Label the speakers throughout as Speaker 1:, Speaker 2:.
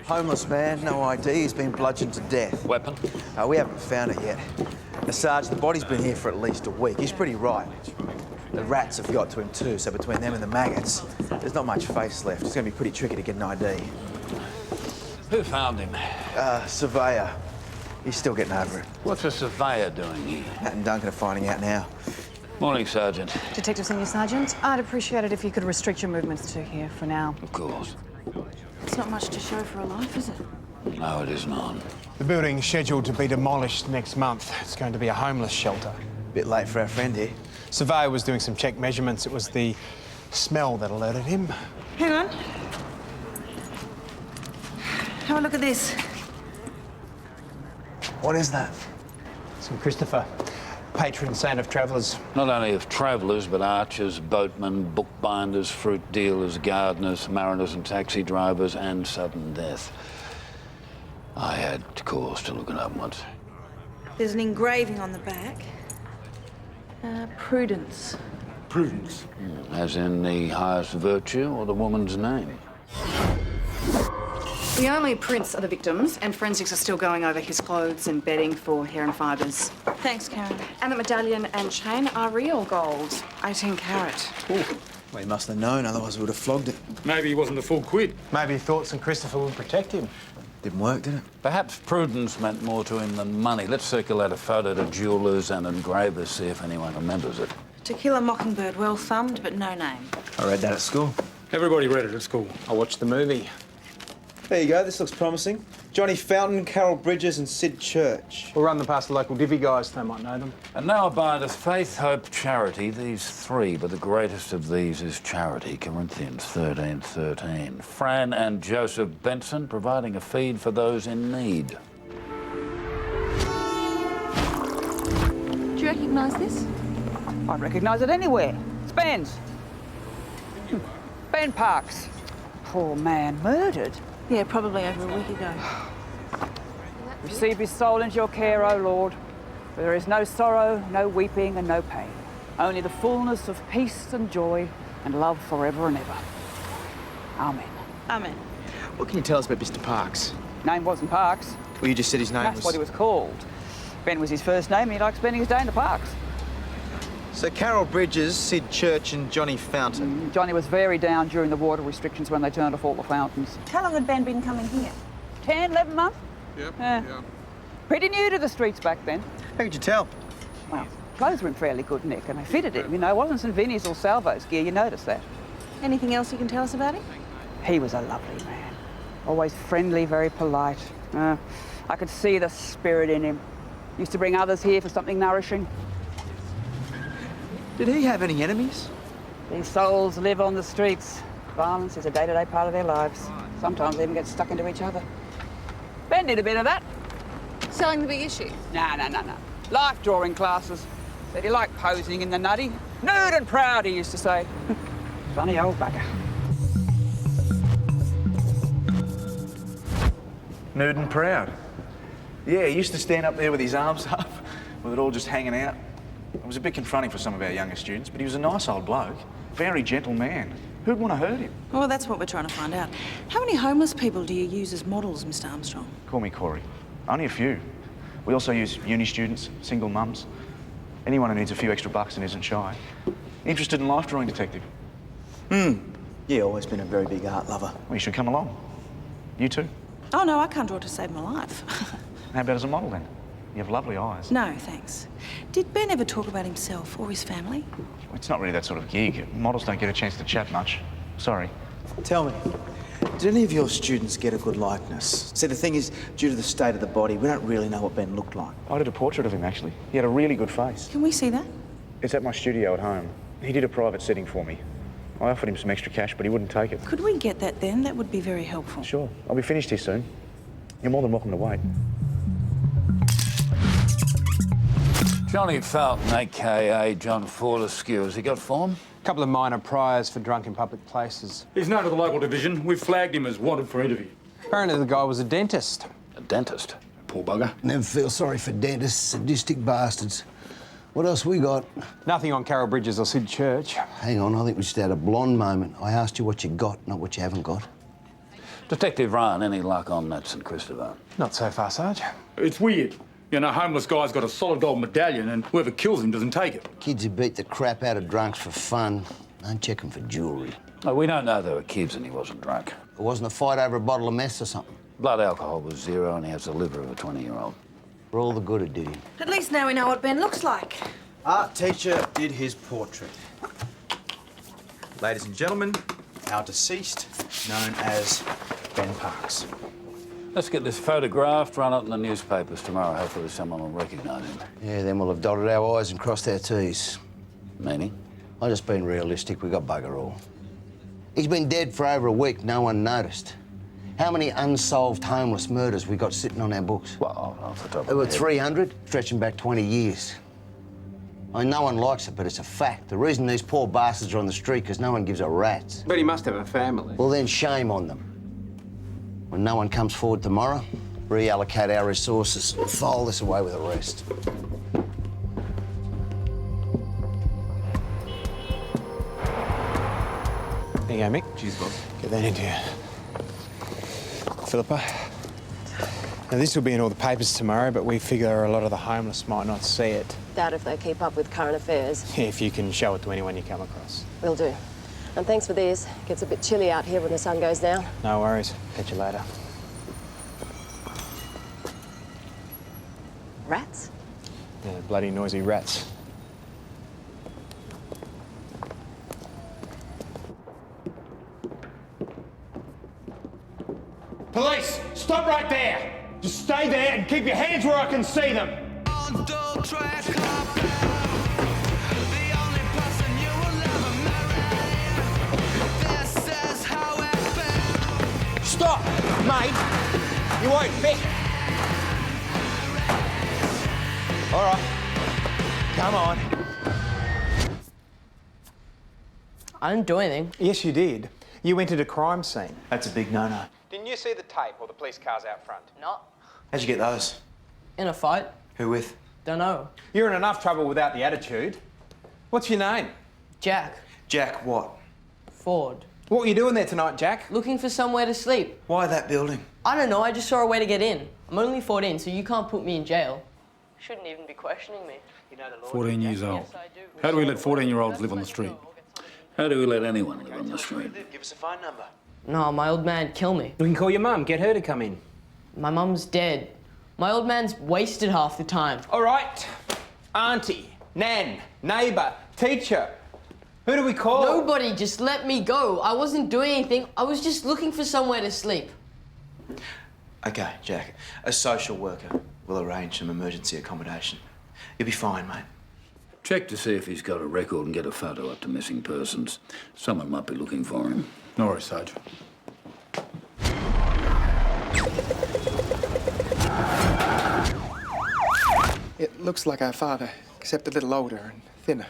Speaker 1: Homeless man, no ID, he's been bludgeoned to death.
Speaker 2: Weapon?
Speaker 1: We haven't found it yet. Sarge, the body's been here for at least a week. He's pretty right. The rats have got to him too, so between them and the maggots, there's not much face left. It's going to be pretty tricky to get an ID.
Speaker 2: Who found him?
Speaker 1: Surveyor. He's still getting over it.
Speaker 2: What's a surveyor doing here?
Speaker 1: Matt and Duncan are finding out now.
Speaker 2: Morning, Sergeant.
Speaker 3: Detective Senior Sergeant, I'd appreciate it if you could restrict your movements to here for now.
Speaker 2: Of course.
Speaker 3: It's not much to show for a life, is it?
Speaker 2: No, it is not.
Speaker 4: The building's scheduled to be demolished next month. It's going to be a homeless shelter.
Speaker 1: Bit late for our friend here.
Speaker 4: Surveyor was doing some check measurements. It was the smell that alerted him.
Speaker 5: Hang on. Have a look at this.
Speaker 1: What is that?
Speaker 4: St. Christopher, patron saint of travellers.
Speaker 2: Not only of travellers, but archers, boatmen, bookbinders, fruit dealers, gardeners, mariners and taxi drivers, and sudden death. I had cause to look it up once.
Speaker 5: There's an engraving on the back. Prudence.
Speaker 2: Prudence? As in the highest virtue or the woman's name?
Speaker 3: The only prints are the victims, and forensics are still going over his clothes and bedding for hair and fibres.
Speaker 5: Thanks, Karen.
Speaker 3: And the medallion and chain are real gold, 18 carat.
Speaker 1: Well, he must have known, otherwise we would have flogged it.
Speaker 6: Maybe he wasn't the full quid.
Speaker 4: Maybe he thought St. Christopher would protect him.
Speaker 1: Didn't work, did it?
Speaker 2: Perhaps prudence meant more to him than money. Let's circulate a photo to jewellers and engravers, see if anyone remembers it.
Speaker 5: To Kill a Mockingbird, well thumbed, but no name.
Speaker 1: I read that at school.
Speaker 6: Everybody read it at school.
Speaker 4: I watched the movie.
Speaker 1: There you go, this looks promising. Johnny Fountain, Carol Bridges and Sid Church.
Speaker 4: We'll run them past the local divvy guys, they might know them.
Speaker 2: And now abideth faith, hope, charity, these three, but the greatest of these is charity, Corinthians 13:13. Fran and Joseph Benson providing a feed for those in need.
Speaker 5: Do you recognise this?
Speaker 7: I'd recognise it anywhere. It's Ben's. Ben Parks. Poor man, murdered.
Speaker 5: Yeah, probably over a week ago.
Speaker 7: Receive his soul into your care, O Lord, for there is no sorrow, no weeping and no pain, only the fullness of peace and joy and love forever and ever. Amen.
Speaker 5: Amen.
Speaker 8: What can you tell us about Mr. Parks?
Speaker 7: Name wasn't Parks.
Speaker 8: Well, you just said his name
Speaker 7: That's
Speaker 8: was...
Speaker 7: what he was called. Ben was his first name and he liked spending his day in the parks.
Speaker 1: So Carol Bridges, Sid Church and Johnny Fountain.
Speaker 7: Johnny was very down during the water restrictions when they turned off all the fountains.
Speaker 5: How long had Ben been coming here?
Speaker 7: 10, 11 months?
Speaker 6: Yep,
Speaker 7: Yeah. Pretty new to the streets back then.
Speaker 1: How could you tell?
Speaker 7: Well, clothes were in fairly good nick and they fitted him, you know. It wasn't St. Vinny's or Salvo's gear, you noticed that.
Speaker 5: Anything else you can tell us about him?
Speaker 7: He was a lovely man. Always friendly, very polite. I could see the spirit in him. Used to bring others here for something nourishing.
Speaker 1: Did he have any enemies?
Speaker 7: These souls live on the streets. Violence is a day-to-day part of their lives. Sometimes they even get stuck into each other. Ben did a bit of that.
Speaker 3: Selling the big issue?
Speaker 7: No. Life drawing classes. Said he liked posing in the nutty. Nude and proud, he used to say. Funny old bugger.
Speaker 8: Nude and proud.
Speaker 9: Yeah, he used to stand up there with his arms up, with it all just hanging out. It was a bit confronting for some of our younger students, but he was a nice old bloke. Very gentle man. Who'd want to hurt him?
Speaker 5: Well, that's what we're trying to find out. How many homeless people do you use as models, Mr. Armstrong?
Speaker 9: Call me Corey. Only a few. We also use uni students, single mums, anyone who needs a few extra bucks and isn't shy. Interested in life drawing, detective?
Speaker 1: Yeah, always been a very big art lover.
Speaker 9: Well, you should come along. You too.
Speaker 5: Oh, no, I can't draw to save my life.
Speaker 9: How about as a model then? You have lovely eyes.
Speaker 5: No, thanks. Did Ben ever talk about himself or his family?
Speaker 9: It's not really that sort of gig. Models don't get a chance to chat much. Sorry.
Speaker 1: Tell me, did any of your students get a good likeness? See, the thing is, due to the state of the body, we don't really know what Ben looked like.
Speaker 9: I did a portrait of him, actually. He had a really good face.
Speaker 5: Can we see that?
Speaker 9: It's at my studio at home. He did a private setting for me. I offered him some extra cash, but he wouldn't take it.
Speaker 5: Could we get that then? That would be very helpful.
Speaker 9: Sure. I'll be finished here soon. You're more than welcome to wait.
Speaker 2: Johnny Fountain, a.k.a. John Fortescue. Has he got form?
Speaker 4: A couple of minor priors for drunk in public places.
Speaker 6: He's known to the local division. We've flagged him as wanted for interview.
Speaker 4: Apparently the guy was a dentist.
Speaker 2: A dentist?
Speaker 6: Poor bugger.
Speaker 10: Never feel sorry for dentists, sadistic bastards. What else we got?
Speaker 4: Nothing on Carol Bridges or Sid Church.
Speaker 10: Hang on, I think we just had a blonde moment. I asked you what you got, not what you haven't got.
Speaker 2: Detective Ryan, any luck on that St Christopher?
Speaker 4: Not so far, Sarge.
Speaker 6: It's weird. You know, homeless guy's got a solid gold medallion and whoever kills him doesn't take it.
Speaker 10: Kids who beat the crap out of drunks for fun, don't check them for jewellery.
Speaker 2: No, we don't know they were kids and he wasn't drunk.
Speaker 10: It wasn't a fight over a bottle of mess or something.
Speaker 2: Blood alcohol was 0 and he has the liver of a 20-year-old.
Speaker 10: For all the good it did him.
Speaker 5: At least now we know what Ben looks like.
Speaker 1: Art teacher did his portrait. Ladies and gentlemen, our deceased, known as Ben Parks.
Speaker 2: Let's get this photographed, run it in the newspapers tomorrow. Hopefully someone will recognise him.
Speaker 10: Yeah, then we'll have dotted our I's and crossed our T's.
Speaker 2: Meaning?
Speaker 10: I'm just being realistic, we got bugger all. He's been dead for over a week, no one noticed. How many unsolved homeless murders we got sitting on our books?
Speaker 2: Well, off the top
Speaker 10: There
Speaker 2: of
Speaker 10: were
Speaker 2: my head.
Speaker 10: 300, stretching back 20 years. I mean, no one likes it, but it's a fact. The reason these poor bastards are on the street because no one gives a rat's.
Speaker 4: But he must have a family.
Speaker 10: Well, then shame on them. When no one comes forward tomorrow, reallocate our resources and file this away with the rest.
Speaker 4: There you go, Mick.
Speaker 1: Cheers, boss.
Speaker 4: Get that into you. Philippa. Now, this will be in all the papers tomorrow, but we figure a lot of the homeless might not see it.
Speaker 11: Doubt if they keep up with current affairs.
Speaker 4: If you can show it to anyone you come across.
Speaker 11: Will do. And thanks for these. Gets a bit chilly out here when the sun goes down.
Speaker 4: No worries. Catch you later.
Speaker 11: Rats?
Speaker 4: Yeah, bloody noisy rats. Police! Stop right there! Just stay there and keep your hands where I can see them! Stop, mate! You won't fit! All right, come on.
Speaker 11: I didn't do anything.
Speaker 4: Yes, you did. You entered a crime scene.
Speaker 1: That's a big no-no.
Speaker 4: Didn't you see the tape or the police cars out front?
Speaker 11: Not
Speaker 1: How'd you get those?
Speaker 11: in a fight.
Speaker 1: Who with?
Speaker 11: Don't know.
Speaker 4: You're in enough trouble without the attitude. What's your name?
Speaker 11: Jack.
Speaker 1: Jack what?
Speaker 11: Ford.
Speaker 4: What were you doing there tonight, Jack?
Speaker 11: Looking for somewhere to sleep.
Speaker 1: Why that building?
Speaker 11: I don't know, I just saw a way to get in. I'm only 14, so you can't put me in jail. Shouldn't even be questioning me.
Speaker 6: 14 years old. How do we let 14-year-olds live on the street?
Speaker 2: How do we let anyone live on the street?
Speaker 1: Give us a phone number.
Speaker 11: No, my old man kill me.
Speaker 4: We can call your mum, get her to come in.
Speaker 11: My mum's dead. My old man's wasted half the time.
Speaker 4: All right. Auntie, Nan, neighbour, teacher. Who do we call?
Speaker 11: Nobody, just let me go. I wasn't doing anything. I was just looking for somewhere to sleep.
Speaker 1: Okay, Jack. A social worker will arrange some emergency accommodation. You'll be fine, mate.
Speaker 2: Check to see if he's got a record and get a photo up to missing persons. Someone might be looking for him.
Speaker 6: No worries, Sarge.
Speaker 12: It looks like our father, except a little older and thinner.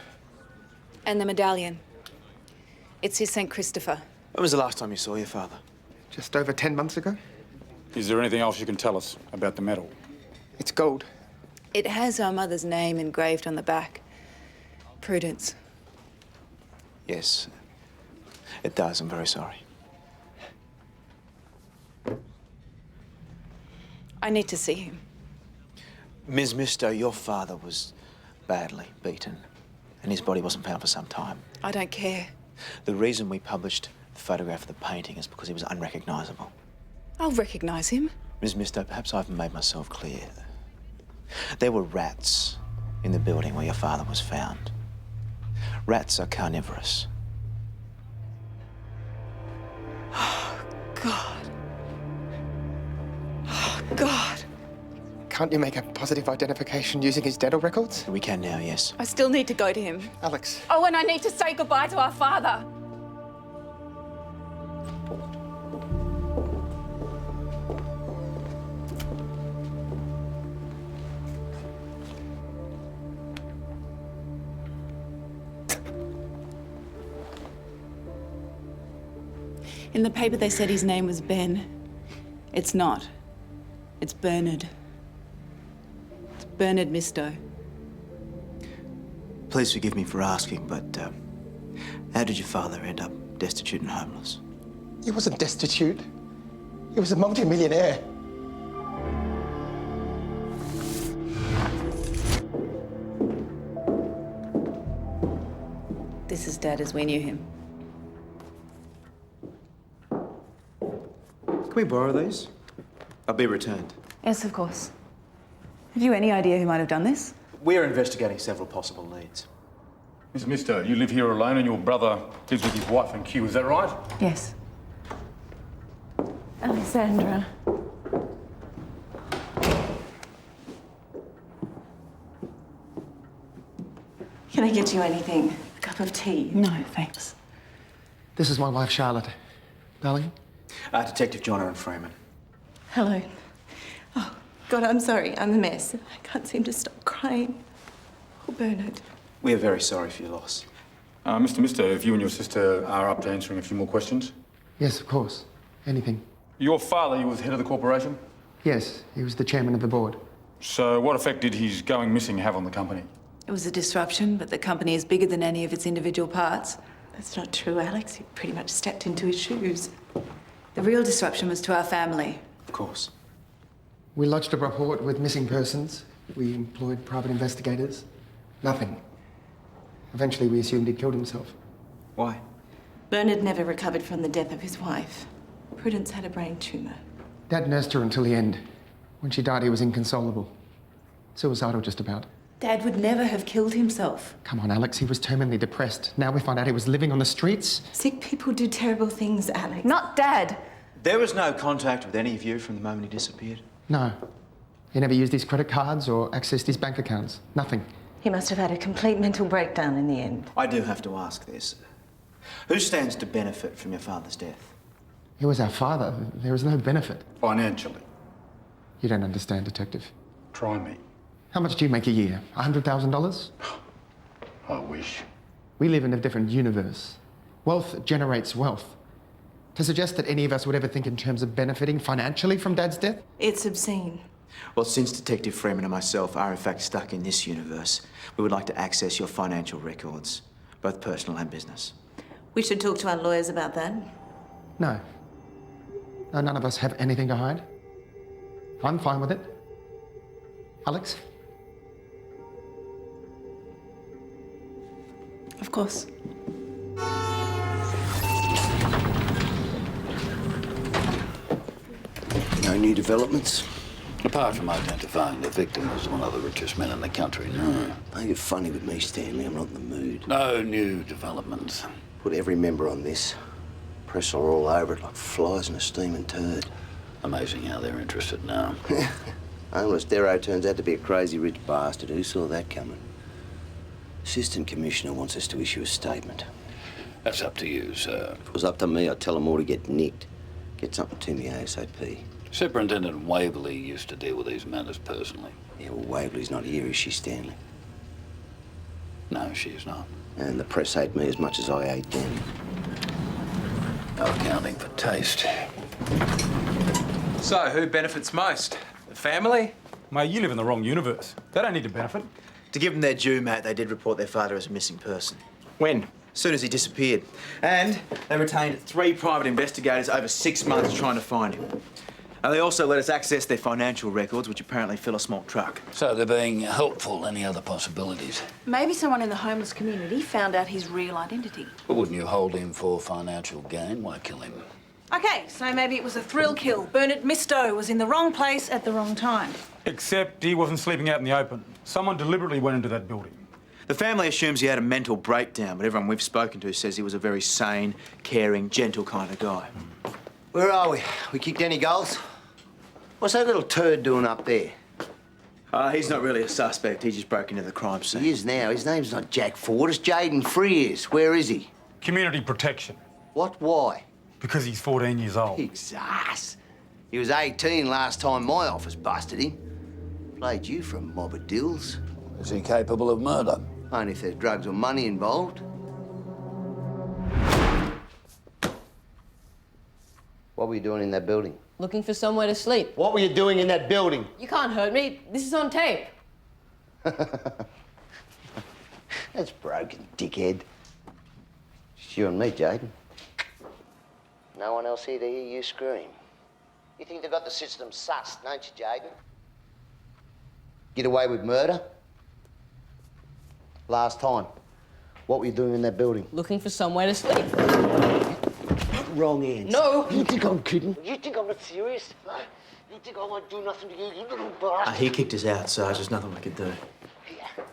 Speaker 3: And the medallion. It's his St. Christopher.
Speaker 1: When was the last time you saw your father?
Speaker 12: Just over 10 months ago?
Speaker 6: Is there anything else you can tell us about the medal?
Speaker 12: It's gold.
Speaker 13: It has our mother's name engraved on the back. Prudence.
Speaker 9: Yes, it does. I'm very sorry.
Speaker 13: I need to see him.
Speaker 9: Ms. Misto, your father was badly beaten, and his body wasn't found for some time.
Speaker 13: I don't care.
Speaker 9: The reason we published the photograph of the painting is because he was unrecognisable.
Speaker 13: I'll recognise him.
Speaker 9: Ms. Misto, perhaps I haven't made myself clear. There were rats in the building where your father was found. Rats are carnivorous.
Speaker 13: Oh, God. Oh, God.
Speaker 12: Can't you make a positive identification using his dental records?
Speaker 9: We can now, yes.
Speaker 13: I still need to go to him.
Speaker 12: Alex.
Speaker 13: Oh, and I need to say goodbye to our father. In the paper, they said his name was Ben. It's not. It's Bernard. It's Bernard Misto.
Speaker 9: Please forgive me for asking, but how did your father end up destitute and homeless?
Speaker 12: He wasn't destitute. He was a multi-millionaire.
Speaker 13: This is Dad as we knew him.
Speaker 9: Can we borrow these? I'll be returned.
Speaker 13: Yes, of course. Have you any idea who might have done this?
Speaker 9: We're investigating several possible leads.
Speaker 6: Miss Misto, you live here alone and your brother lives with his wife and Q, is that right?
Speaker 13: Yes.
Speaker 11: Alexandra.
Speaker 3: Can I get you anything? A cup of tea?
Speaker 13: No, thanks.
Speaker 12: This is my wife, Charlotte. Darling?
Speaker 9: Detective John and Freeman.
Speaker 11: Hello. Oh, God, I'm sorry. I'm a mess. I can't seem to stop crying. Oh, Bernard.
Speaker 9: We are very sorry for your loss.
Speaker 6: Mr. Misto, if you and your sister are up to answering a few more questions.
Speaker 12: Yes, of course. Anything.
Speaker 6: Your father, he was head of the corporation?
Speaker 12: Yes, he was the chairman of the board.
Speaker 6: So what effect did his going missing have on the company?
Speaker 13: It was a disruption, but the company is bigger than any of its individual parts.
Speaker 3: That's not true, Alex. You pretty much stepped into his shoes.
Speaker 13: The real disruption was to our family.
Speaker 9: Of course.
Speaker 12: We lodged a report with missing persons. We employed private investigators. Nothing. Eventually, we assumed he'd killed himself.
Speaker 9: Why?
Speaker 3: Bernard never recovered from the death of his wife. Prudence had a brain tumour.
Speaker 12: Dad nursed her until the end. When she died, he was inconsolable. Suicidal, just about.
Speaker 13: Dad would never have killed himself.
Speaker 12: Come on, Alex, he was terminally depressed. Now we find out he was living on the streets.
Speaker 3: Sick people do terrible things, Alex.
Speaker 13: Not Dad.
Speaker 9: There was no contact with any of you from the moment he disappeared?
Speaker 12: No. He never used his credit cards or accessed his bank accounts. Nothing.
Speaker 3: He must have had a complete mental breakdown in the end.
Speaker 9: I do have to ask this. Who stands to benefit from your father's death?
Speaker 12: He was our father. There was no benefit.
Speaker 6: Financially.
Speaker 12: You don't understand, Detective.
Speaker 6: Try me.
Speaker 12: How much do you make a year? $100,000?
Speaker 6: I wish.
Speaker 12: We live in a different universe. Wealth generates wealth. To suggest that any of us would ever think in terms of benefiting financially from Dad's death?
Speaker 3: It's obscene.
Speaker 9: Well, since Detective Freeman and myself are in fact stuck in this universe, we would like to access your financial records, both personal and business.
Speaker 3: We should talk to our lawyers about that.
Speaker 12: No. No, none of us have anything to hide. I'm fine with it. Alex?
Speaker 13: Of course.
Speaker 10: No new developments?
Speaker 2: Apart from identifying the victim as one of the richest men in the country, no.
Speaker 10: Don't get funny with me, Stanley. I'm not in the mood.
Speaker 2: No new developments.
Speaker 10: Put every member on this. Press are all over it like flies in a steaming turd.
Speaker 2: Amazing how they're interested now.
Speaker 10: Homeless Darrow turns out to be a crazy rich bastard. Who saw that coming? Assistant Commissioner wants us to issue a statement.
Speaker 2: That's up to you, sir.
Speaker 10: If it was up to me, I'd tell them all to get nicked. Get something to me ASAP.
Speaker 2: Superintendent Waverley used to deal with these matters personally.
Speaker 10: Yeah, well, Waverley's not here, is she, Stanley?
Speaker 2: No, she's not.
Speaker 10: And the press hate me as much as I hate them.
Speaker 2: No accounting for taste.
Speaker 4: So, who benefits most? The family?
Speaker 6: Mate, you live in the wrong universe. They don't need to benefit.
Speaker 1: To give them their due, mate, they did report their father as a missing person.
Speaker 4: When?
Speaker 1: As soon as he disappeared. And they retained 3 private investigators over 6 months trying to find him. And they also let us access their financial records, which apparently fill a small truck.
Speaker 2: So they're being helpful. Any other possibilities?
Speaker 5: Maybe someone in the homeless community found out his real identity.
Speaker 2: But wouldn't you hold him for financial gain? Why kill him?
Speaker 5: OK, so maybe it was a thrill kill. Bernard Misto was in the wrong place at the wrong time.
Speaker 6: Except he wasn't sleeping out in the open. Someone deliberately went into that building.
Speaker 1: The family assumes he had a mental breakdown, but everyone we've spoken to says he was a very sane, caring, gentle kind of guy.
Speaker 10: Where are we? We kicked any goals? What's that little turd doing up there?
Speaker 1: He's not really a suspect. He just broke into the crime scene.
Speaker 10: He is now. His name's not Jack Ford. It's Jaden Frizz. Where is he?
Speaker 6: Community protection.
Speaker 10: What? Why?
Speaker 6: Because he's 14 years old.
Speaker 10: His ass. He was 18 last time my office busted him. Played you for a mob of dills.
Speaker 2: Is he capable of murder?
Speaker 10: Only if there's drugs or money involved. What were you doing in that building?
Speaker 14: Looking for somewhere to sleep.
Speaker 10: What were you doing in that building?
Speaker 14: You can't hurt me. This is on tape.
Speaker 10: That's broken, dickhead. It's you and me, Jaden. No one else here to hear you scream. You think they've got the system sussed, don't you, Jaden? Get away with murder? Last time. What were you doing in that building?
Speaker 14: Looking for somewhere to sleep.
Speaker 10: Wrong answer.
Speaker 14: No.
Speaker 10: You think I'm kidding? You think I'm not serious? You think I won't do nothing to you, you little bastard?
Speaker 1: He kicked us out, Sarge. There's nothing we could do.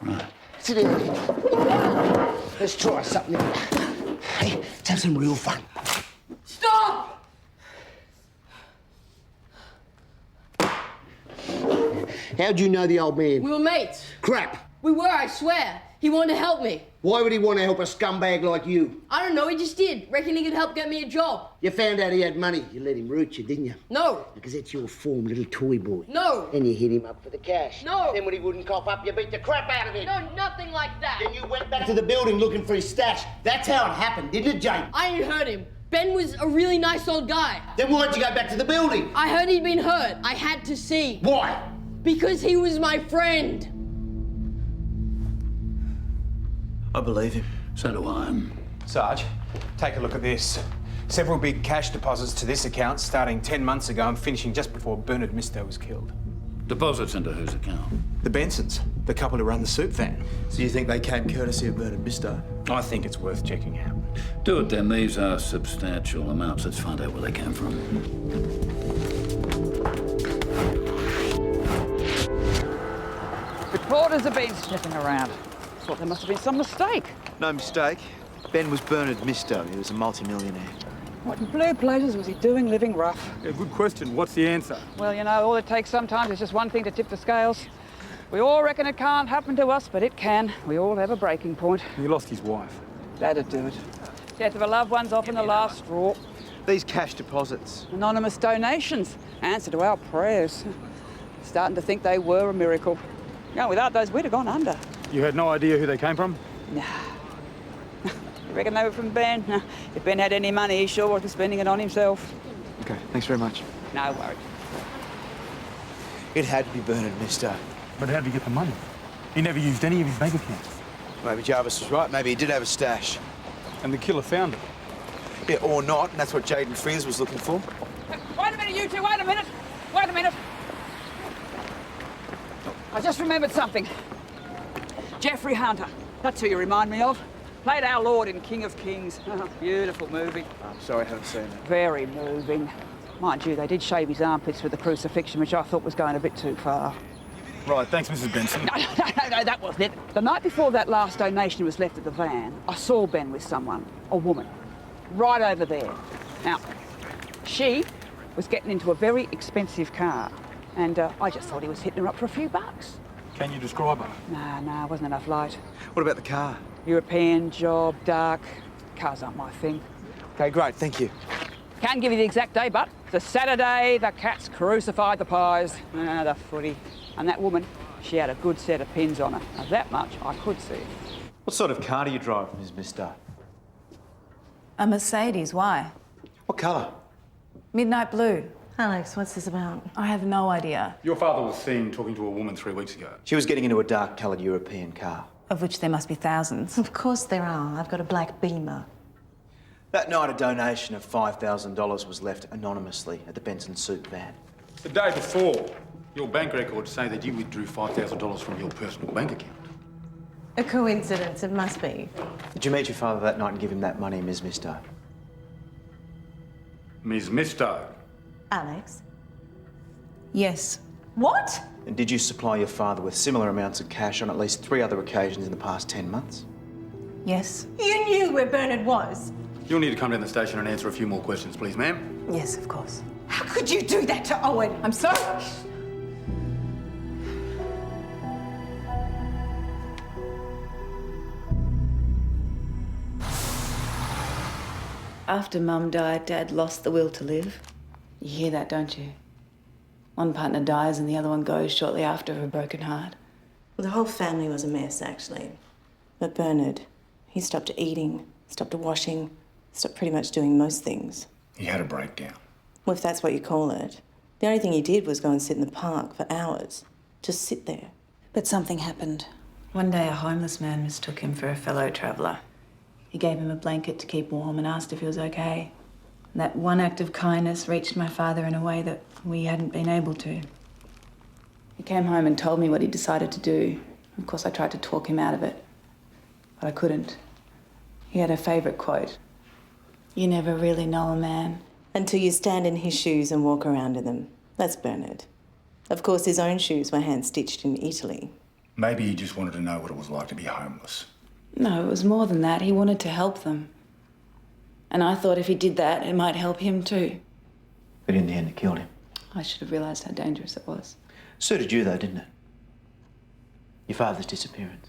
Speaker 10: Right. Sit down. Let's try something. Hey, let's have some real fun.
Speaker 14: Stop!
Speaker 10: How'd you know the old man?
Speaker 14: We were mates.
Speaker 10: Crap.
Speaker 14: We were, I swear. He wanted to help me.
Speaker 10: Why would he want to help a scumbag like you?
Speaker 14: I don't know, he just did. Reckon he could help get me a job.
Speaker 10: You found out he had money. You let him root you, didn't you?
Speaker 14: No.
Speaker 10: Because that's your form, little toy boy.
Speaker 14: No.
Speaker 10: Then you hit him up for the cash.
Speaker 14: No.
Speaker 10: Then when he wouldn't cough up, you beat the crap out of him.
Speaker 14: No, nothing like that.
Speaker 10: Then you went back to the building looking for his stash. That's how it happened, didn't it, Jane?
Speaker 14: I didn't hurt him. Ben was a really nice old guy.
Speaker 10: Then why'd you go back to the building?
Speaker 14: I heard he'd been hurt. I had to see.
Speaker 10: Why?
Speaker 14: Because he was my friend.
Speaker 1: I believe him.
Speaker 2: So do I.
Speaker 4: Sarge, take a look at this. Several big cash deposits to this account starting 10 months ago and finishing just before Bernard Misto was killed.
Speaker 2: Deposits into whose account?
Speaker 4: The Bensons, the couple who run the soup van.
Speaker 1: So you think they came courtesy of Bernard Misto?
Speaker 4: I think it's worth checking out.
Speaker 2: Do it then. These are substantial amounts. Let's find out where they came from.
Speaker 7: Reporters have been sniffing around. Thought there must have been some mistake.
Speaker 1: No mistake. Ben was Bernard Misto. He was a multi-millionaire.
Speaker 7: What in blue blazes was he doing living rough?
Speaker 6: Yeah, good question. What's the answer?
Speaker 7: Well, you know, all it takes sometimes is just one thing to tip the scales. We all reckon it can't happen to us, but it can. We all have a breaking point.
Speaker 6: He lost his wife.
Speaker 7: That'd do it. Death of a loved one's often the last straw.
Speaker 1: These cash deposits.
Speaker 7: Anonymous donations. Answer to our prayers. Starting to think they were a miracle. You know, without those, we'd have gone under.
Speaker 6: You had no idea who they came from?
Speaker 7: Nah. You reckon they were from Ben? Nah. If Ben had any money, he sure wasn't spending it on himself.
Speaker 1: Okay, thanks very much.
Speaker 7: No worries.
Speaker 1: It had to be Bernard Misto.
Speaker 6: But how'd he get the money? He never used any of his bank accounts.
Speaker 1: Maybe Jarvis was right. Maybe he did have a stash.
Speaker 6: And the killer found it.
Speaker 1: Yeah, or not, and that's what Jaden Frizz was looking for.
Speaker 7: Wait a minute, you two, wait a minute. Wait a minute. I just remembered something. Jeffrey Hunter. That's who you remind me of. Played our Lord in King of Kings. Oh, beautiful movie.
Speaker 1: I'm sorry, I haven't seen it.
Speaker 7: Very moving. Mind you, they did shave his armpits with the crucifixion, which I thought was going a bit too far.
Speaker 6: Right, thanks, Mrs. Benson.
Speaker 7: No, that wasn't it. The night before that last donation was left at the van, I saw Ben with someone, a woman, right over there. Now, she was getting into a very expensive car, and I just thought he was hitting her up for a few bucks.
Speaker 6: Can you describe her?
Speaker 7: Nah, wasn't enough light.
Speaker 1: What about the car?
Speaker 7: European job, dark. Cars aren't my thing.
Speaker 1: Okay, great, thank you.
Speaker 7: Can't give you the exact day, but it's a Saturday, the cats crucified the pies. The footy. And that woman, she had a good set of pins on her. Now, that much I could see.
Speaker 1: What sort of car do you drive, Ms. Misto?
Speaker 15: A Mercedes, why?
Speaker 1: What colour?
Speaker 15: Midnight blue.
Speaker 11: Alex, what's this about?
Speaker 13: I have no idea.
Speaker 6: Your father was seen talking to a woman 3 weeks ago.
Speaker 1: She was getting into a dark-coloured European car.
Speaker 13: Of which there must be thousands.
Speaker 11: Of course there are. I've got a black Beamer.
Speaker 1: That night, a donation of $5,000 was left anonymously at the Benson soup van.
Speaker 6: The day before, your bank records say that you withdrew $5,000 from your personal bank account.
Speaker 11: A coincidence, it must be.
Speaker 1: Did you meet your father that night and give him that money, Ms. Misto?
Speaker 6: Ms. Misto.
Speaker 11: Alex?
Speaker 13: Yes.
Speaker 11: What?
Speaker 1: And did you supply your father with similar amounts of cash on at least 3 other occasions in the past 10 months?
Speaker 13: Yes.
Speaker 11: You knew where Bernard was.
Speaker 6: You'll need to come down the station and answer a few more questions, please, ma'am.
Speaker 13: Yes, of course.
Speaker 11: How could you do that to Owen?
Speaker 13: I'm sorry. After Mum died, Dad lost the will to live. You hear that, don't you? One partner dies and the other one goes shortly after of a broken heart.
Speaker 11: Well, the whole family was a mess, actually. But Bernard, he stopped eating, stopped washing, stopped pretty much doing most things.
Speaker 6: He had a breakdown.
Speaker 11: Well, if that's what you call it. The only thing he did was go and sit in the park for hours. Just sit there.
Speaker 13: But something happened. One day, a homeless man mistook him for a fellow traveller. He gave him a blanket to keep warm and asked if he was okay. And that one act of kindness reached my father in a way that we hadn't been able to. He came home and told me what he decided to do. Of course, I tried to talk him out of it, but I couldn't. He had a favourite quote. You never really know a man.
Speaker 11: Until you stand in his shoes and walk around in them. That's Bernard. Of course, his own shoes were hand-stitched in Italy.
Speaker 6: Maybe he just wanted to know what it was like to be homeless.
Speaker 13: No, it was more than that. He wanted to help them. And I thought if he did that, it might help him too.
Speaker 1: But in the end, it killed him.
Speaker 13: I should have realised how dangerous it was.
Speaker 1: Suited you, though, didn't it? Your father's disappearance.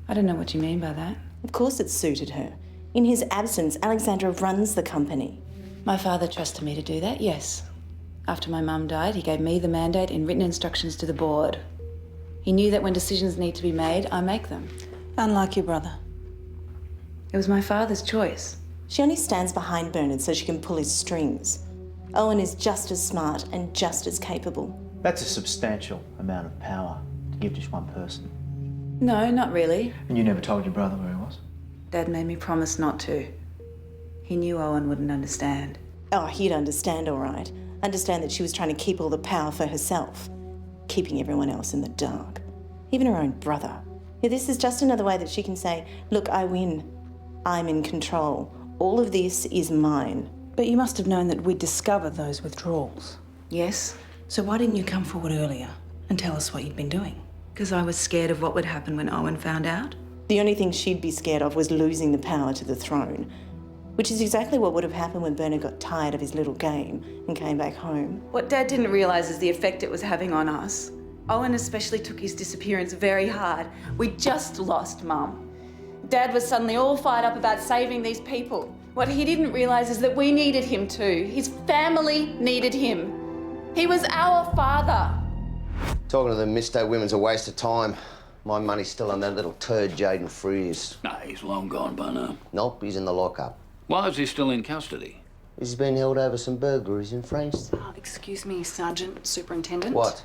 Speaker 13: I don't know what you mean by that.
Speaker 11: Of course it suited her. In his absence, Alexandra runs the company.
Speaker 13: My father trusted me to do that, yes. After my mum died, he gave me the mandate in written instructions to the board. He knew that when decisions need to be made, I make them. Unlike your brother. It was my father's choice.
Speaker 11: She only stands behind Bernard so she can pull his strings. Owen is just as smart and just as capable.
Speaker 1: That's a substantial amount of power to give just one person.
Speaker 13: No, not really.
Speaker 1: And you never told your brother where he was?
Speaker 13: Dad made me promise not to. He knew Owen wouldn't understand.
Speaker 11: Oh, he'd understand, all right. Understand that she was trying to keep all the power for herself. Keeping everyone else in the dark. Even her own brother. Yeah, this is just another way that she can say, look, I win. I'm in control. All of this is mine.
Speaker 7: But you must have known that we'd discover those withdrawals.
Speaker 13: Yes,
Speaker 7: So why didn't you come forward earlier and tell us what you'd been doing?
Speaker 13: because I was scared of what would happen when Owen found out.
Speaker 11: The only thing she'd be scared of was losing the power to the throne, which is exactly what would have happened when Bernard got tired of his little game and came back home.
Speaker 13: What Dad didn't realise is the effect it was having on us. Owen especially took his disappearance very hard. We just lost Mum. Dad was suddenly all fired up about saving these people. What he didn't realise is that we needed him too. His family needed him. He was our father.
Speaker 10: Talking to the Misto women's a waste of time. My money's still on that little turd, Jaden Frizz.
Speaker 2: Nah, he's long gone by now.
Speaker 10: Nope, he's in the lockup.
Speaker 2: Why is he still in custody?
Speaker 10: He's been held over some burglaries in France.
Speaker 3: Oh, excuse me, Sergeant, Superintendent.
Speaker 10: What?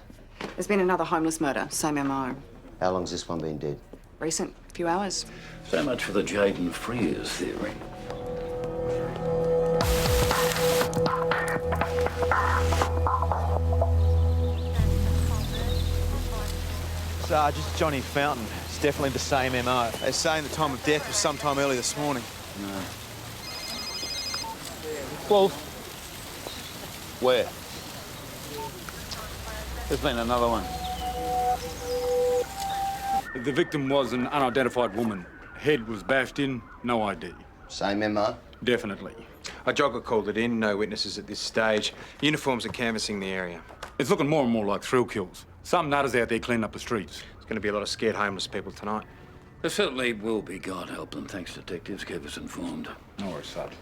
Speaker 3: There's been another homeless murder, same MO.
Speaker 10: How long's this one been dead?
Speaker 3: Recent, few hours.
Speaker 2: So much for the Jaden Frizz theory.
Speaker 1: Sarge, it's Johnny Fountain. It's definitely the same MO. They're saying the time of death was sometime early this morning.
Speaker 2: No. Well, where? There's been another one.
Speaker 6: The victim was an unidentified woman. Head was bashed in, no ID.
Speaker 10: Same MO?
Speaker 6: Definitely.
Speaker 4: A jogger called it in, no witnesses at this stage. Uniforms are canvassing the area.
Speaker 6: It's looking more and more like thrill kills. Some nutters out there cleaning up the streets.
Speaker 4: There's going to be a lot of scared homeless people tonight.
Speaker 2: There certainly will be, God help them. Thanks, detectives. Keep us informed.
Speaker 6: No worries, Sergeant.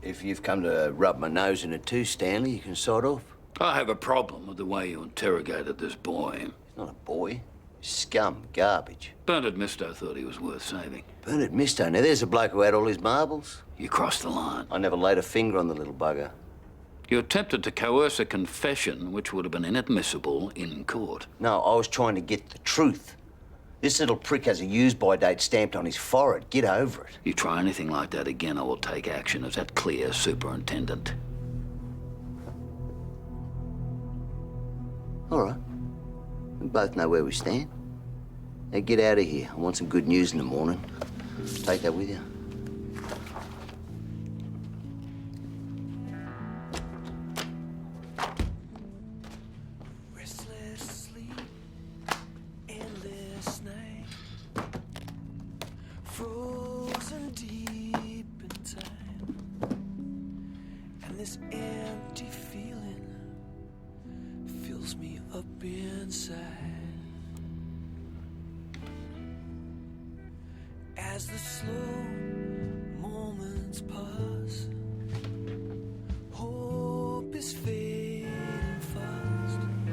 Speaker 10: If you've come to rub my nose in it too, Stanley, you can sort off.
Speaker 2: I have a problem with the way you interrogated this boy.
Speaker 10: He's not a boy. Scum, garbage.
Speaker 2: Bernard Misto thought he was worth saving.
Speaker 10: Bernard Misto, now there's a bloke who had all his marbles.
Speaker 2: You crossed the line.
Speaker 10: I never laid a finger on the little bugger.
Speaker 2: You attempted to coerce a confession which would have been inadmissible in court.
Speaker 10: No, I was trying to get the truth. This little prick has a use-by date stamped on his forehead. Get over it.
Speaker 2: You try anything like that again, I will take action as that clear superintendent.
Speaker 10: All right. We both know where we stand. Now get out of here. I want some good news in the morning. Take that with you.
Speaker 15: Frozen deep in time, and this empty feeling fills me up inside. As the slow moments pass, hope is fading fast, and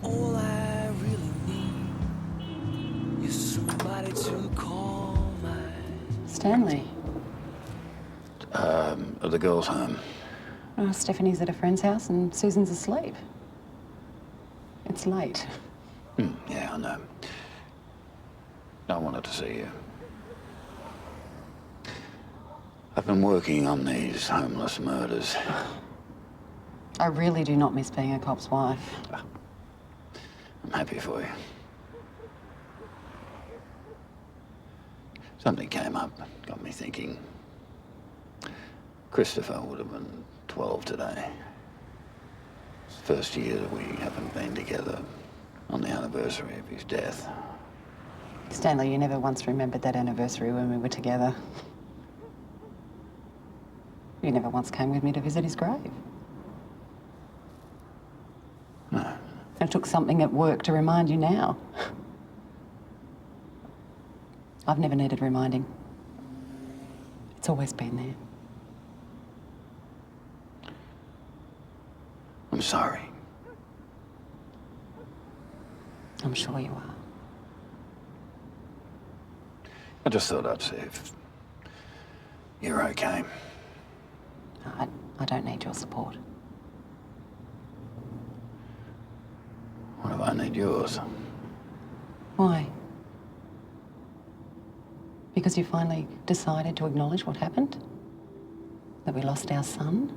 Speaker 15: all I really need is somebody to call my.
Speaker 16: Stanley.
Speaker 2: Are the girls home?
Speaker 16: Oh, Stephanie's at a friend's house and Susan's asleep. It's late.
Speaker 2: Yeah, I know. I wanted to see you. I've been working on these homeless murders.
Speaker 16: I really do not miss being a cop's wife.
Speaker 2: I'm happy for you. Something came up, got me thinking. Christopher would have been 12 today. It's the first year that we haven't been together on the anniversary of his death.
Speaker 16: Stanley, you never once remembered that anniversary when we were together. You never once came with me to visit his grave.
Speaker 2: No.
Speaker 16: It took something at work to remind you now. I've never needed reminding. It's always been there.
Speaker 2: I'm sorry.
Speaker 16: I'm sure you are.
Speaker 2: I just thought I'd see if you're okay.
Speaker 16: I don't need your support.
Speaker 2: What if I need yours?
Speaker 16: Why? Because you finally decided to acknowledge what happened? That we lost our son?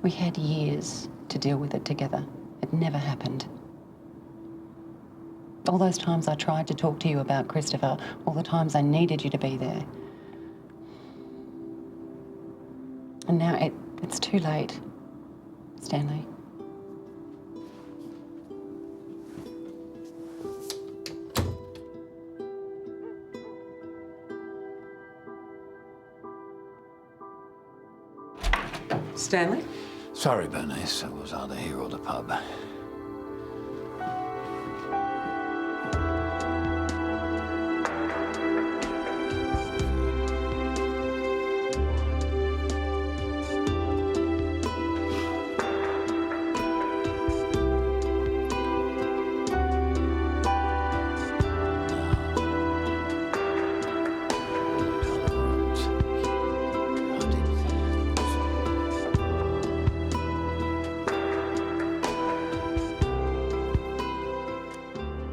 Speaker 16: We had years to deal with it together. It never happened. All those times I tried to talk to you about Christopher, all the times I needed you to be there. And now it's too late, Stanley.
Speaker 17: Stanley?
Speaker 2: Sorry, Bernice. I was either here or the pub.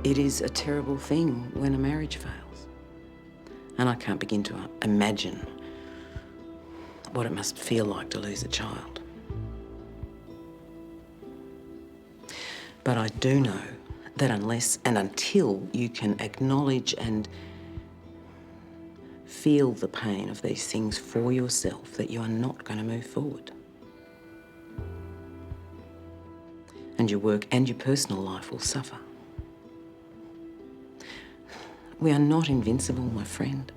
Speaker 17: It is a terrible thing when a marriage fails. And I can't begin to imagine what it must feel like to lose a child. But I do know that unless and until you can acknowledge and feel the pain of these things for yourself, that you are not going to move forward. And your work and your personal life will suffer. We are not invincible, my friend.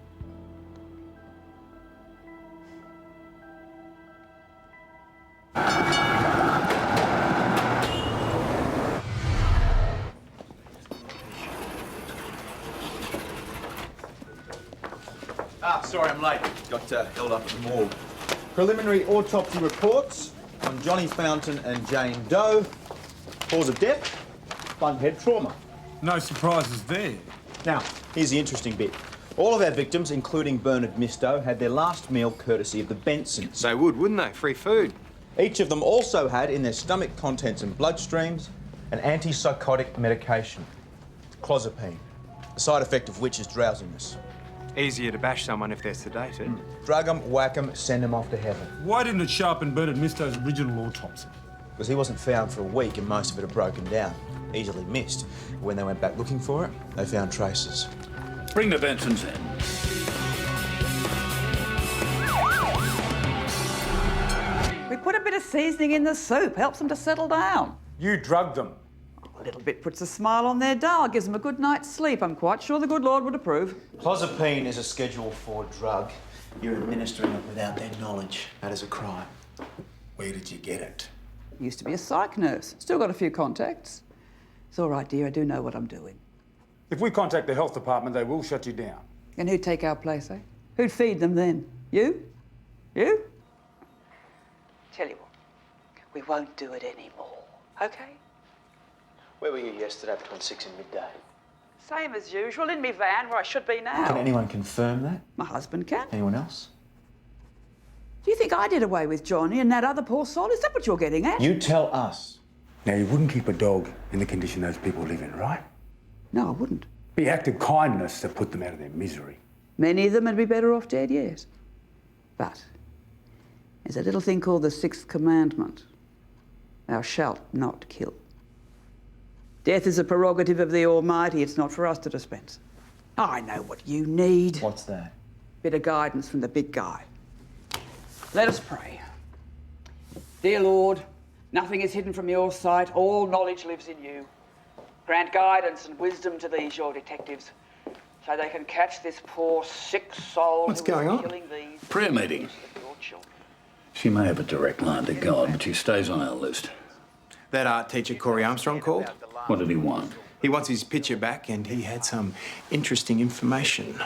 Speaker 1: Sorry I'm late. Got held up at the morgue. Preliminary autopsy reports on Johnny Fountain and Jane Doe. Cause of death,
Speaker 18: blunt head trauma.
Speaker 6: No surprises there.
Speaker 18: Now, here's the interesting bit. All of our victims, including Bernard Misto, had their last meal courtesy of the Bensons.
Speaker 4: They would, wouldn't they? Free food.
Speaker 18: Each of them also had in their stomach contents and bloodstreams an antipsychotic medication, clozapine, the side effect of which is drowsiness.
Speaker 4: Easier to bash someone if they're sedated.
Speaker 18: Drug them, whack them, send them off to heaven.
Speaker 6: Why didn't it show up in Bernard Misto's original autopsy?
Speaker 18: Because he wasn't found for a week and most of it had broken down, easily missed. When they went back looking for it, they found traces.
Speaker 2: Bring the Bensons in.
Speaker 7: We put a bit of seasoning in the soup, helps them to settle down.
Speaker 6: You drugged them.
Speaker 7: A little bit puts a smile on their dull, gives them a good night's sleep. I'm quite sure the good Lord would approve.
Speaker 18: Clozapine is a Schedule 4 drug. You're administering it without their knowledge. That is a crime.
Speaker 6: Where did you get it?
Speaker 7: Used to be a psych nurse. Still got a few contacts. It's all right, dear. I do know what I'm doing.
Speaker 6: If we contact the health department, they will shut you down.
Speaker 7: And who'd take our place, eh? Who'd feed them then? You? You? Tell you what, we won't do it anymore, okay?
Speaker 18: Where were you yesterday between 6 and midday?
Speaker 7: Same as usual, in me van where I should be now.
Speaker 18: Can anyone confirm that?
Speaker 7: My husband can.
Speaker 18: Anyone else?
Speaker 7: Do you think I did away with Johnny and that other poor soul? Is that what you're getting at?
Speaker 18: You tell us.
Speaker 6: Now, you wouldn't keep a dog in the condition those people live in, right?
Speaker 7: No, I wouldn't.
Speaker 6: Be act of kindness to put them out of their misery.
Speaker 7: Many of them would be better off dead, yes. But there's a little thing called the Sixth Commandment. Thou shalt not kill. Death is a prerogative of the Almighty. It's not for us to dispense. I know what you need.
Speaker 18: What's that?
Speaker 7: Bit of guidance from the big guy. Let us pray. Dear Lord, nothing is hidden from your sight. All knowledge lives in you. Grant guidance and wisdom to these, your detectives, so they can catch this poor, sick soul
Speaker 4: What's
Speaker 7: who
Speaker 4: going
Speaker 7: is
Speaker 4: on?
Speaker 7: killing these.
Speaker 2: Prayer meeting. She may have a direct line to God, but she stays on our list.
Speaker 4: That art teacher Corey Armstrong called.
Speaker 2: What did he want?
Speaker 4: He wants his picture back, and he had some interesting information.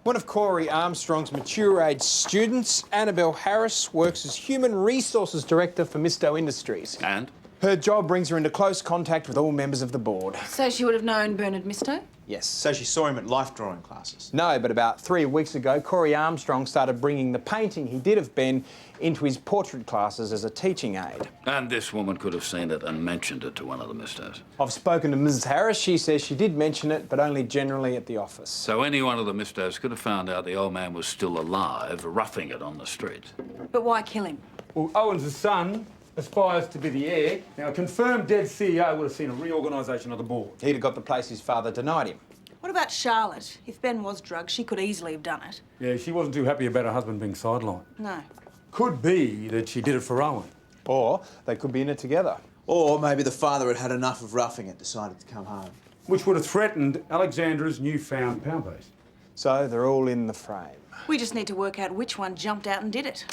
Speaker 4: One of Corey Armstrong's mature-age students, Annabelle Harris, works as Human Resources Director for Misto Industries.
Speaker 2: And?
Speaker 4: Her job brings her into close contact with all members of the board.
Speaker 3: So she would have known Bernard Misto?
Speaker 4: Yes.
Speaker 18: So she saw him at life drawing classes?
Speaker 4: No, but about 3 weeks ago, Corey Armstrong started bringing the painting he did of Ben into his portrait classes as a teaching aid.
Speaker 2: And this woman could have seen it and mentioned it to one of the Mistos.
Speaker 4: I've spoken to Mrs. Harris. She says she did mention it, but only generally at the office.
Speaker 2: So any one of the Mistos could have found out the old man was still alive, roughing it on the streets.
Speaker 3: But why kill him?
Speaker 6: Well, Owen's son aspires to be the heir. Now, a confirmed dead CEO would have seen a reorganisation of the board.
Speaker 4: He'd have got the place his father denied him.
Speaker 5: What about Charlotte? If Ben was drugged, she could easily have done it.
Speaker 6: Yeah, she wasn't too happy about her husband being sidelined.
Speaker 5: No.
Speaker 6: Could be that she did it for Owen.
Speaker 4: Or they could be in it together.
Speaker 18: Or maybe the father had had enough of roughing it, decided to come home.
Speaker 6: Which would have threatened Alexandra's newfound power base.
Speaker 4: So they're all in the frame.
Speaker 5: We just need to work out which one jumped out and did it.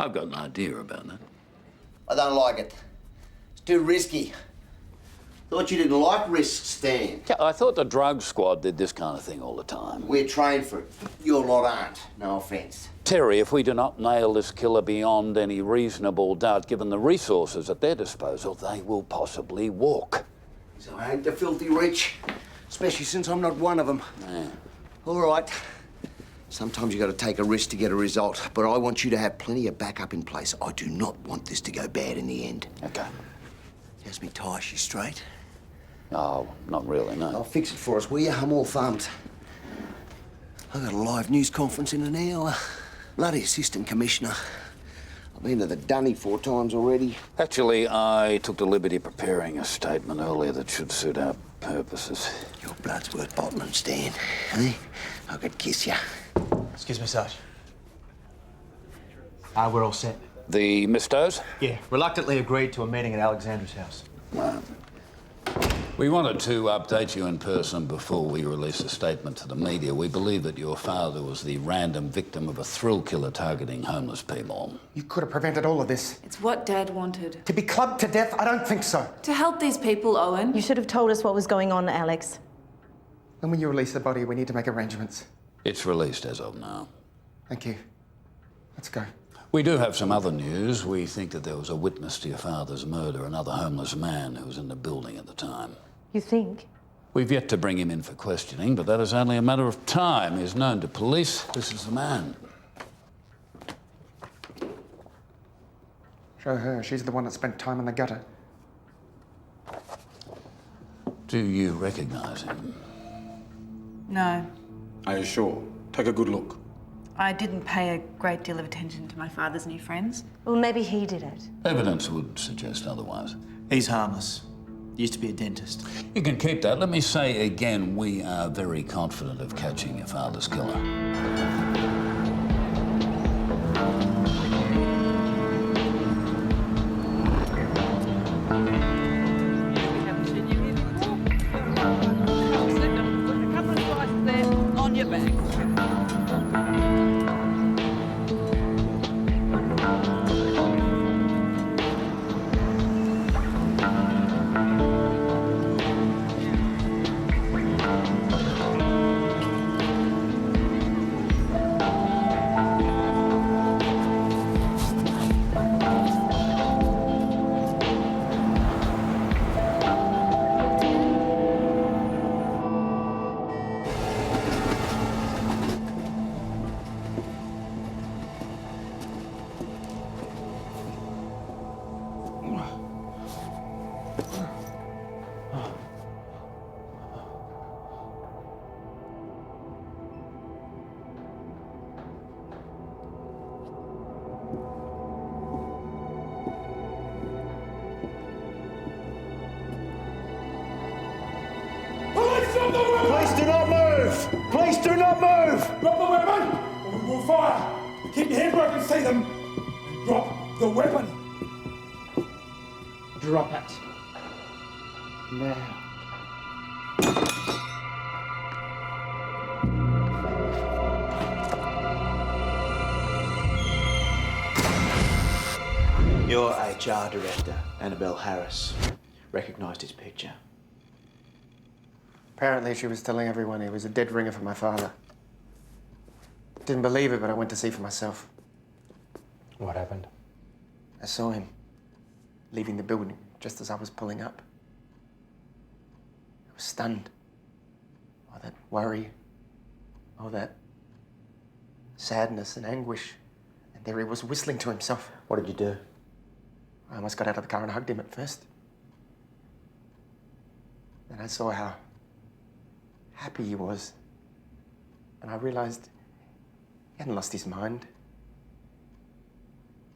Speaker 2: I've got an idea about that.
Speaker 10: I don't like it. It's too risky. Thought you didn't like risks, Stan.
Speaker 2: Yeah, I thought the drug squad did this kind of thing all the time.
Speaker 10: We're trained for it. Your lot aren't. No offence.
Speaker 2: Terry, if we do not nail this killer beyond any reasonable doubt, given the resources at their disposal, they will possibly walk.
Speaker 10: So I ain't the filthy rich, especially since I'm not one of them.
Speaker 2: Yeah.
Speaker 10: All right. Sometimes you got to take a risk to get a result, but I want you to have plenty of backup in place. I do not want this to go bad in the end.
Speaker 2: Okay.
Speaker 10: How's me tie? She straight?
Speaker 2: Oh, not really, no.
Speaker 10: I'll fix it for us, will you? I'm all thumbed. I've got a live news conference in an hour. Bloody assistant commissioner. I've been to the dunny 4 times already.
Speaker 2: Actually, I took the liberty of preparing a statement earlier that should suit our purposes.
Speaker 10: Your blood's worth bottling, Stan. Eh? I could kiss you.
Speaker 18: Excuse me, Sarge. We're all set.
Speaker 2: The Mistos?
Speaker 18: Yeah, reluctantly agreed to a meeting at Alexandra's house.
Speaker 2: Right. We wanted to update you in person before we release a statement to the media. We believe that your father was the random victim of a thrill killer targeting homeless people.
Speaker 12: You could have prevented all of this.
Speaker 3: It's what Dad wanted.
Speaker 12: To be clubbed to death? I don't think so.
Speaker 3: To help these people, Owen.
Speaker 11: You should have told us what was going on, Alex.
Speaker 12: When will you release the body? We need to make arrangements.
Speaker 2: It's released as of now.
Speaker 12: Thank you. Let's go.
Speaker 2: We do have some other news. We think that there was a witness to your father's murder, another homeless man who was in the building at the time.
Speaker 11: You think?
Speaker 2: We've yet to bring him in for questioning, but that is only a matter of time. He's known to police. This is the man.
Speaker 12: Show her. She's the one that spent time in the gutter.
Speaker 2: Do you recognise him?
Speaker 5: No,
Speaker 6: Are you sure? Take a good look.
Speaker 5: I didn't pay a great deal of attention to my father's new friends.
Speaker 11: Well, maybe he did it.
Speaker 2: Evidence would suggest otherwise.
Speaker 1: He's harmless. Used to be a dentist.
Speaker 2: You can keep that. Let me say again, we are very confident of catching your father's killer.
Speaker 7: On your back.
Speaker 1: Please do not move! Please do not move!
Speaker 6: Drop the weapon, or we will fire. Keep your head where I can see them. And drop the weapon.
Speaker 12: Drop it. Now.
Speaker 1: Your HR director, Annabelle Harris, recognised his picture.
Speaker 12: Apparently she was telling everyone he was a dead ringer for my father. Didn't believe it, but I went to see for myself.
Speaker 4: What happened?
Speaker 12: I saw him leaving the building just as I was pulling up. I was stunned. All that worry, all that sadness and anguish. And there he was whistling to himself.
Speaker 1: What did you do?
Speaker 12: I almost got out of the car and hugged him at first. Then I saw how happy he was. And I realised he hadn't lost his mind.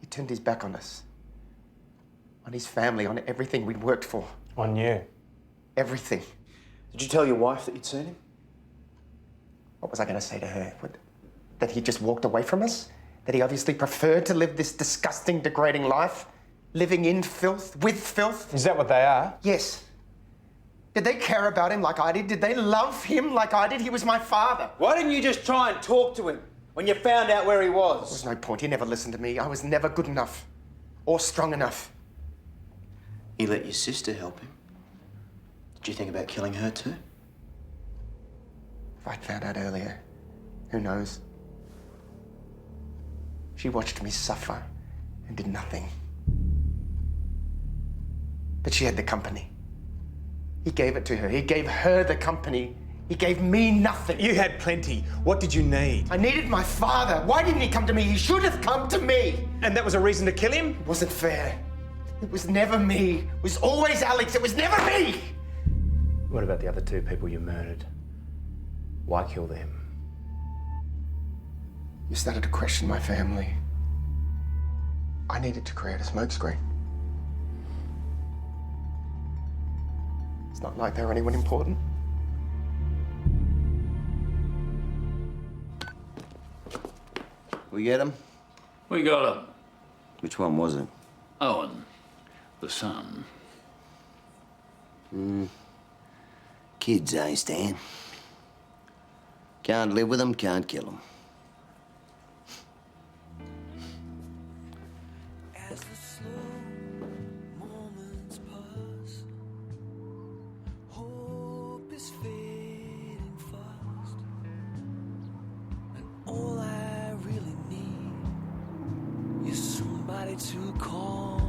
Speaker 12: He turned his back on us. On his family, on everything we'd worked for.
Speaker 4: On you?
Speaker 12: Everything.
Speaker 1: Did you tell your wife that you'd seen him?
Speaker 12: What was I going to say to her? What, that he just walked away from us? That he obviously preferred to live this disgusting, degrading life? Living in filth, with filth?
Speaker 4: Is that what they are?
Speaker 12: Yes. Did they care about him like I did? Did they love him like I did? He was my father.
Speaker 1: Why didn't you just try and talk to him when you found out where he was?
Speaker 12: There was no point. He never listened to me. I was never good enough or strong enough.
Speaker 1: You let your sister help him. Did you think about killing her too?
Speaker 12: If I'd found out earlier, who knows? She watched me suffer and did nothing. But she had the company. He gave it to her. He gave her the company. He gave me nothing.
Speaker 4: You had plenty. What did you need?
Speaker 12: I needed my father. Why didn't he come to me? He should have come to me.
Speaker 4: And that was a reason to kill him?
Speaker 12: It wasn't fair. It was never me. It was always Alex. It was never me.
Speaker 4: What about the other two people you murdered? Why kill them?
Speaker 12: You started to question my family. I needed to create a smokescreen. It's not like they were anyone important.
Speaker 10: We get him?
Speaker 2: We got him.
Speaker 10: Which one was it?
Speaker 2: Owen, the son.
Speaker 10: Kids, eh, Stan? Can't live with them, can't kill them.
Speaker 15: As the slow moments pass, hope is fading fast, and all I really need is try to call